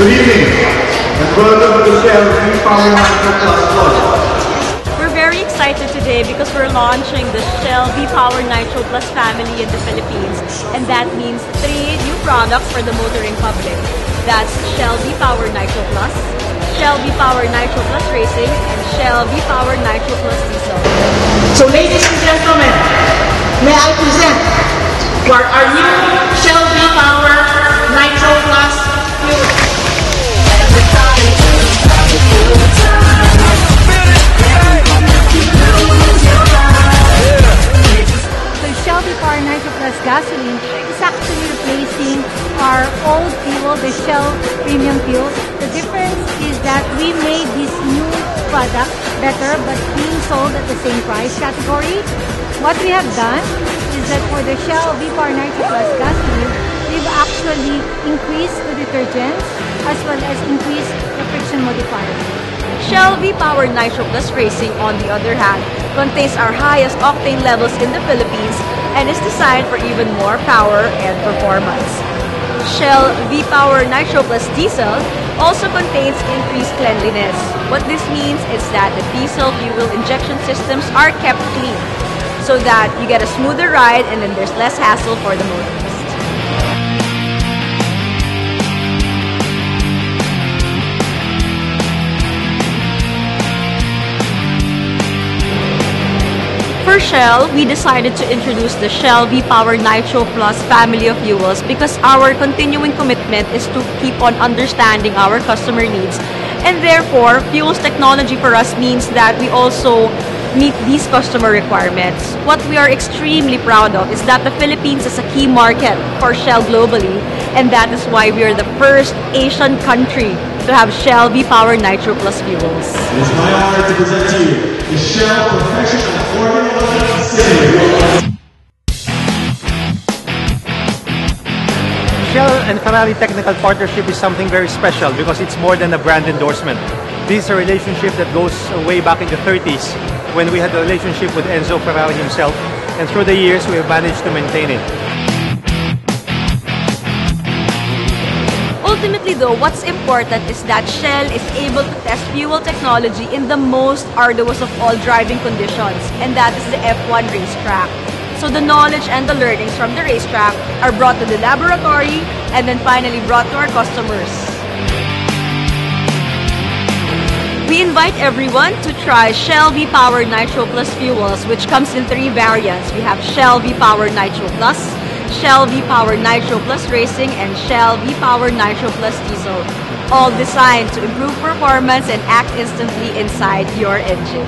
Good evening, and welcome to Shell V-Power Nitro Plus. We're very excited today because we're launching the Shell V-Power Nitro Plus family in the Philippines, and that means 3 new products for the motoring public. That's Shell V-Power Nitro Plus, Shell V-Power Nitro Plus Racing, and Shell V-Power Nitro Plus Diesel. So ladies and gentlemen, may I present our new Shell V-Power Nitro Plus fuel. Shell V-Power Nitro Plus gasoline is actually replacing our old fuel, the Shell Premium fuel. The difference is that we made this new product better but being sold at the same price category. What we have done is that for the Shell V-Power Nitro Plus gasoline, we've actually increased the detergents as well as increased the friction modifier. Shell V-Power Nitro Plus Racing, on the other hand, contains our highest octane levels in the Philippines and is designed for even more power and performance. Shell V-Power Nitro Plus Diesel also contains increased cleanliness. What this means is that the diesel fuel injection systems are kept clean so that you get a smoother ride and then there's less hassle for the motorist. For Shell, we decided to introduce the Shell V-Power Nitro Plus family of fuels because our continuing commitment is to keep on understanding our customer needs, and therefore fuels technology for us means that we also meet these customer requirements. What we are extremely proud of is that the Philippines is a key market for Shell globally, and that is why we are the first Asian country to have Shell V-Power Nitro Plus fuels. It is my honor to present to you the Shell Professional Formula One Series. Shell and Ferrari technical partnership is something very special because it's more than a brand endorsement. This is a relationship that goes way back in the 30s when we had a relationship with Enzo Ferrari himself, and through the years we have managed to maintain it. Ultimately though, what's important is that Shell is able to test fuel technology in the most arduous of all driving conditions, and that is the F1 racetrack. So the knowledge and the learnings from the racetrack are brought to the laboratory and then finally brought to our customers. We invite everyone to try Shell V-Power Nitro Plus fuels, which comes in 3 variants. We have Shell V-Power Nitro Plus, Shell V-Power Nitro Plus Racing, and Shell V-Power Nitro Plus Diesel, all designed to improve performance and act instantly inside your engine.